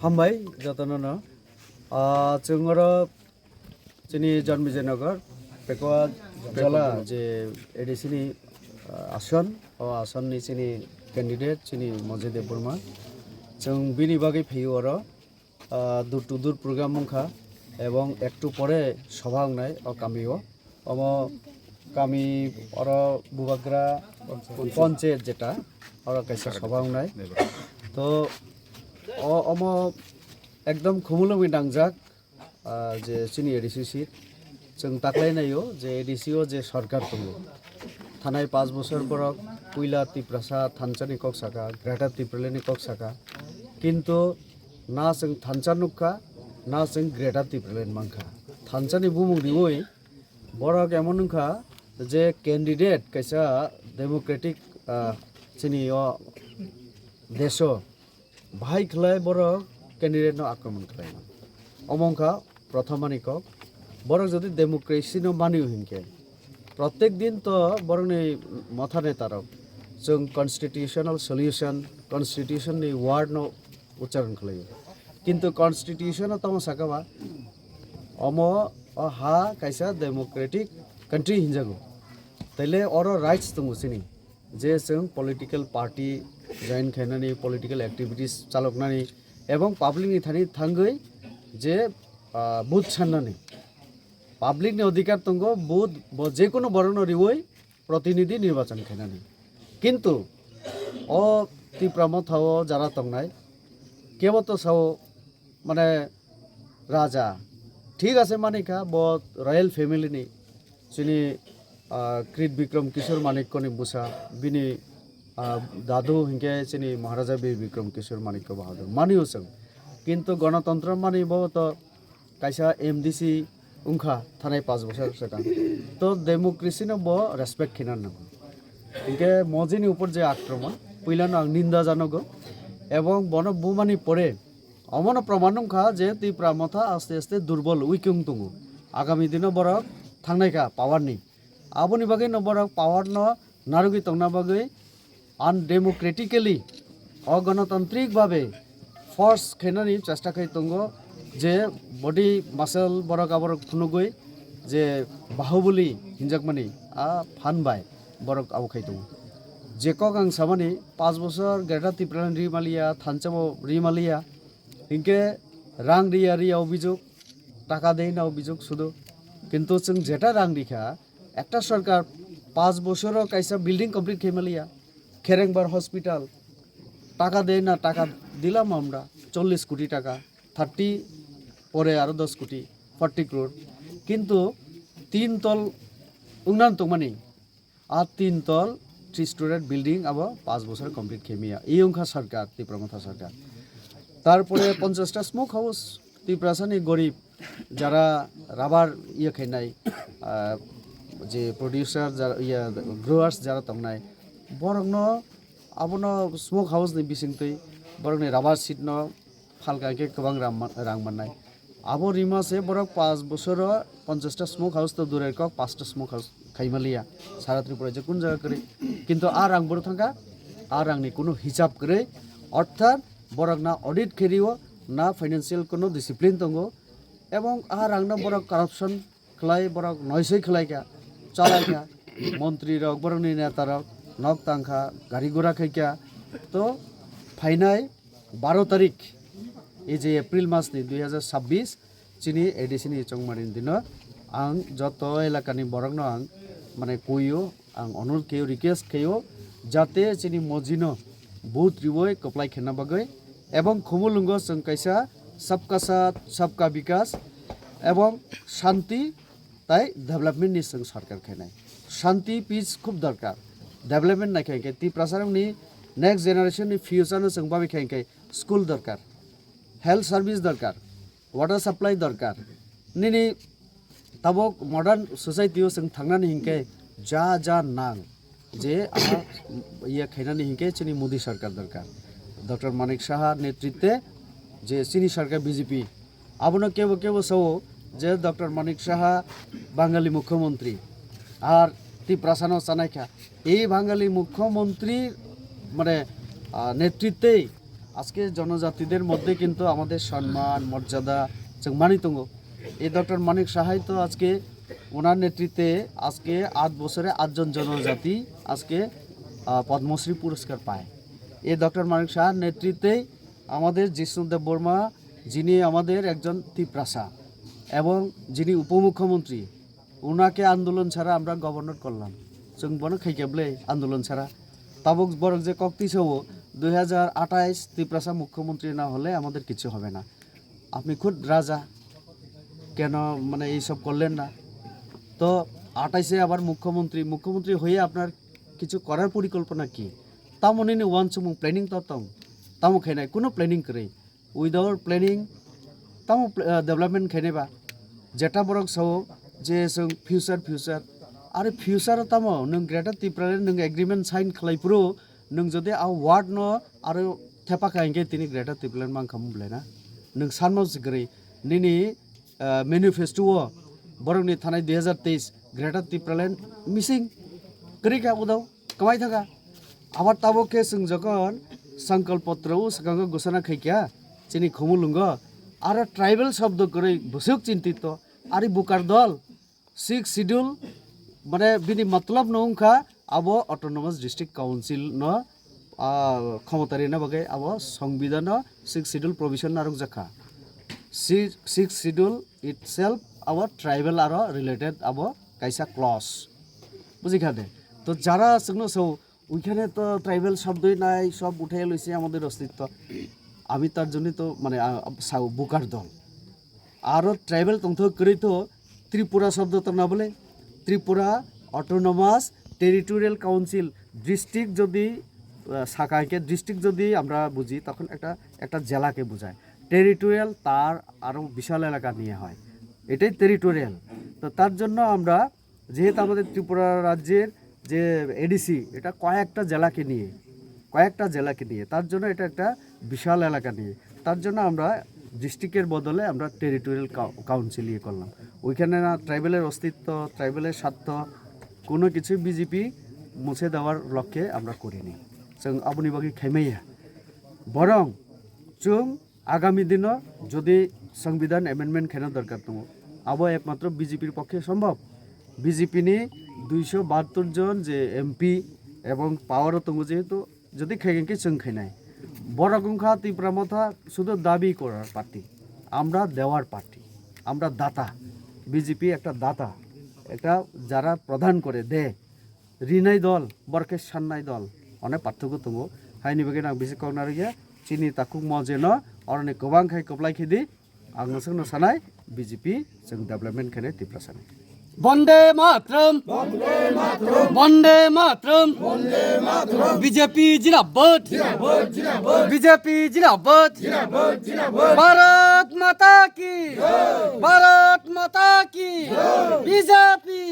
हामबाय जतननो जोंरो जोंनि जन विजयनगर बेखौ जला जे एडिसिनि आसन आसननि जोंनि कैंडिडेट जोंनि मजिद देवबर्मा जों बिनि बागै फैयो आरो दूर टू दूर प्रोग्राम मुखा एवं एकटू परे सभा होनाय कामियो अम कामी और बुबाग्रा पंचायत जेटा और कैसा सभा होनाय तो अम एकदम खुमुलुमै दांजाक जे जोंनि एडिसि सीट जों ताकलायनायो जे एडिसिओ जे सरकार दङ थानाय 5 बोसोर बरक कुइला तिप्रसा थानसानि कक साका ग्रेटा तिप्रलेनि कक साका किन्तु ना जों थानसा नुखा ना जों ग्रेटा तिप्रलेन मांखा थानसानि बुमुं दिवै बरक एमन नुखा जे कैंडिडेट कैसा डेमोक्रेटिक जोंनि देशो भाई खलाय बरक कैंडिडेट नो आक्रमण खलाय अमंखा प्रथमानि कक बरक जदि डेमोक्रेसी नो मानियो हिंके प्रत्येक दिन तो बरक नै मथाने तारक जों कन्स्टिट्यूशनल सल्यूशन कन्स्टिट्यूशन नि वर्ड नो उच्चारण खलायो किन्तु कन्स्टिट्यूशन तम साकाबा अमो हा कैसा डेमोक्रेटिक कंट्री हिंजागो तैले और राइट्स दङ सिनि जे जों पलिटिकल पार्टी जॉइन खायनानै पलिटिकल एक्टिविटीज चालकनानै एवं पब्लिक नि थानि थांगै जे बुथ साननानै पब्लिक नि अधिकार दंगो बुथ जेकोनो बरन रिवै प्रतिनिधि निर्वाचन खायनानै किन्तु अ तिप्राम थाओ जारा तंनाय केबतो साओ माने राजा ठीक आछे मानिका ब रॉयल फैमिली नि जोंनि कृत विक्रम किशोर मानिक्यनि बुसा बिनि दादू हिंके जोंनि महाराजा वीर विक्रम किशोर मानिक्य बाहादुर मानियो जों किन्तु गणतंत्र मानिबो तो कैसा एमडीसी उनखा थानाय 5 बोसोर सिगां तो डेमोक्रेसी नो बो रेसपेक्ट खिना नांगौ हिंके मजिनि ऊपर जे आक्रमण पहिलानो आं निंदा जानांगौ एवं बन बुमानि परे अमन प्रमाण नंखा जे तिप्रा मथा आस्ते आस्ते दुर्बल उइकिं दङ आगामी दिनो बरक थांनायका पावारनि आबोनि बागै न बरक पावार न नारुगि तंना बागै अनडेमोक्रेटिकली अगणतांत्रिक भावे फोर्स खेनानि चेष्टा खाय दंगो जे बडी मासल बरक आबर खुनुगै जे बाहुबली हिंजाकमानि फानबाय बरक आबो खाय दङ जेकक आं सामानि 5 बोसोर ग्रेटा तिप्रान रिमालिया थानचाबो रिमालिया हिंके रां रिया अभियोग टाका देय ना अभियोग शुधु किन्तु जों जेटा रां दिखा একটা সরকার 5 বছরও কাইসা বিল্ডিং কমপ্লিট খেমালিয়া খেরেংবার হসপিটাল টাকা দেয় না টাকা দিলাম আমরা 40 কোটি টাকা 30 পরে আরো 10 কোটি 40 crore কিন্তু 3 তল উন্নয়ন তো মানে আর 3 তল 3 স্টোরেড বিল্ডিং আবার 5 বছর কমপ্লিট খেমিয়া এই অংখা সরকার ত্রিপুরা সরকার তারপরে 50টা স্মোক হাউস ত্রিপুরাসানি গরিব যারা রাবার ইয়ে খাইনাই जे प्रोड्यूसर या ग्रोअर्स जरा तंगनाय बरंग आबोन स्मोक हाउस नि बिसिंगतै बरंग राबार सीट न फालका के गोबां रां मोननाय आबो रिमासे बरक 5 बोसोर 50टा स्मोक हाउस तो दूरेर कक 5टा स्मोक हाउस खाइमालिया सारा त्रिपुरा जे कुन जायगा करे किन्तु आ रां बरो थांगा आ रांनि कुनो हिसाब करे अर्थात बरक ना ऑडिट खेरियो ना फाइनेंशियल कुनो डिसिप्लिन दंगो एवं आ रां न बरक करप्शन खलाय बरक नयसै खलायका चालायका मंत्री रक बरंनि नेता रक नक तांखा गाड़ी घोड़ा खाइका तो फाइनाय 12 तारिख ये जे एप्रिल मास नि 2026 चिनी एडिसिनि चंगमारिन दिन आं जत एलाकानि बरंनो आं माने कोयो आं अनुरोध केयो रिक्वेस्ट केयो जाते चिनी मजिनो बुथ रिवय कप्लाय खेना बागै एवं खुमुलुंगो जों कैसा सबका साथ सबका विकास एवं शांति ताई डेवलपमेंट नि जों सरकार खेनाय शांति पीस खूब दरकार डेवलपमेंट ना खेंके ती प्रसारनि नेक्स्ट जनरेशन नि फ्यूचर न जों बाबि खेंके स्कूल दरकार हेल्थ सर्विस दरकार वाटार साप्लाइ दरकार निनि ताबक मडार्न सोसाइटियाव जों थांनानै हिंके जा नां जे आहा इया खाइनानै हिंके चिनि मोदी सरकार दरकार डॉक्टर मानिक साहा नेतृत्वे जे चिनी सरकार बीजेपी आबनो केबो सौ जे डॉक्टर मानिक साहा बांगाली मुख्यमंत्री और ती प्रासानो सानाइखा এই বাঙালি মুখ্যমন্ত্রী মানে নেতৃত্বে আজকে জনজাতিদের মধ্যে কিন্তু আমাদের সম্মান মর্যাদা जों মানিতঙ্গ এই ডক্টর মানিক সাহাই তো আজকে ওনার নেতৃত্বে আজকে 8 বছরে 8 জন জনজাতি আজকে পদ্মশ্রী পুরস্কার পায় এই ডক্টর মানিক সাহার নেতৃত্বে আমাদের জিষ্ণুদেব বর্মা যিনি আমাদের একজন তিপ্রাসা এবং যিনি উপমুখ্যমন্ত্রী ওনাকে আন্দোলন ছাড়া আমরা গভর্নর করলাম जों बनो खाइकेबले आंदोलन छाड़ा ताबक बरक जे कक्तिसो 2028 त्रिपुरा मुख्यमंत्री ना होले आमादेर किछु होबे ना আপনি खुद राजा কেন মানে এই সব করলেন না তো 28 এ আবার মুখ্যমন্ত্রী হয়ে আপনার কিছু করার পরিকল্পনা কি তা মনে নে ওয়ান সুমু প্ল্যানিং ততম তামো খাইনাই কোনো প্ল্যানিং করে উইদাউট প্ল্যানিং তামো ডেভেলপমেন্ট খাইনেবা যেটা বরক সো যে ফিউচার आरो फ्यूचार तामो नों ग्रेटर त्रिपुरा नों एग्रीमेंट साइन खालायप्रो नों जदि आ वार्ड न आरो थेपाखायगे तिनि ग्रेटर त्रिपुरा मांखामब्लायना नों साननो जिग्रै निनि मैनिफेस्टो बरंनि थानाय 2023 ग्रेटर त्रिपुरा मिसिं करिका उदाव कमाय थाका आबार ताबोके जों जखन संकल्प पत्र सगांग घोषणा खाइका चिनि खमुलुंग आरो ट्राइबल शब्द करै बसुक चिन्तित आरो बुकार दल 6 शिड्यूल माने बिनि मतलब नंखा अब अटोनोमास डिस्ट्रिक्ट काउंसिल न क्षमतारि न बगे अब संविधान 6 शिड्यूल प्रोविजन आरो जाखा 6 शिड्यूल इटसेल्फ अब ट्राइबल आरो रिलेटेड अब काइसा क्लज बुझिखा दे तो যারা जोंनो सौ ওইখানে তো ট্রাইবেল শব্দই নাই সব উঠাই লইছে আমাদের অস্তিত্ব আমি তার জন্য তো মানে বুকার দল আরো ট্রাইবেল তন্ত্র করি তো ত্রিপুরা শব্দ তো না বলে त्रिपुरा अटोनोमास टेरिटोरियल काउंसिल डिस्ट्रिक्ट जदि शाखाके डिस्ट्रिक्ट जदि आमरा बुझी तखन एक जिला के बुझाय टेरिटोरियल तार आरो विशाल एलाका निये हय एटाई टेरिटोरियल तो तार जन्य आमरा जेहेतु आमादेर त्रिपुरा राज्येर जे एडिसि एटा कयेकटा जिलाके निये तार जन्य एटा एकटा विशाल एलाका निये तार जन्य आमरा डिस्ट्रिक्टर बदले आमरा टेरिटोरियल काउंसिल इये करलाम ওইখানে না ট্রাইবেলের অস্তিত্ব ট্রাইবেলের স্বার্থ কোনো কিছু বিজেপি মুছে দেওয়ার লক্ষ্যে আমরা করিনি जों আপনি বাকি খাইমাইয়া বরং जों আগামী দিন যদি সংবিধান অ্যামেন্ডমেন্ট খাইনা দরকার দङ আবো একমাত্র বিজেপির পক্ষে সম্ভব বিজেপিনি 272 জন যে এমপি এবং পাওয়ারও দङ যেহেতু যদি খাইগেনকে जों খাইনাই বড়গংখা ত্রিপুরা মথা শুধু দাবি করার পার্টি আমরা দেওয়ার পার্টি আমরা দাতা বিজেপি একটা দাতা একটা যারা প্রদান করে দে রিনাই দল বরকে সান্নাই দল অনেক পার্থক্য দङ হাইনি বাগে না বেশি কনার গিয়া চিনি তাকুক মजेन अरने गोबां खाय कपलाय खेदि आं नोंसोरनो सानाय बिजेपि जों डेभलपमेन्ट खाने त्रिपुरा सानाय वंदे मातरम बीजेपी जिंदाबाद बीजेपी जिंदाबाद भारत माता की बीजेपी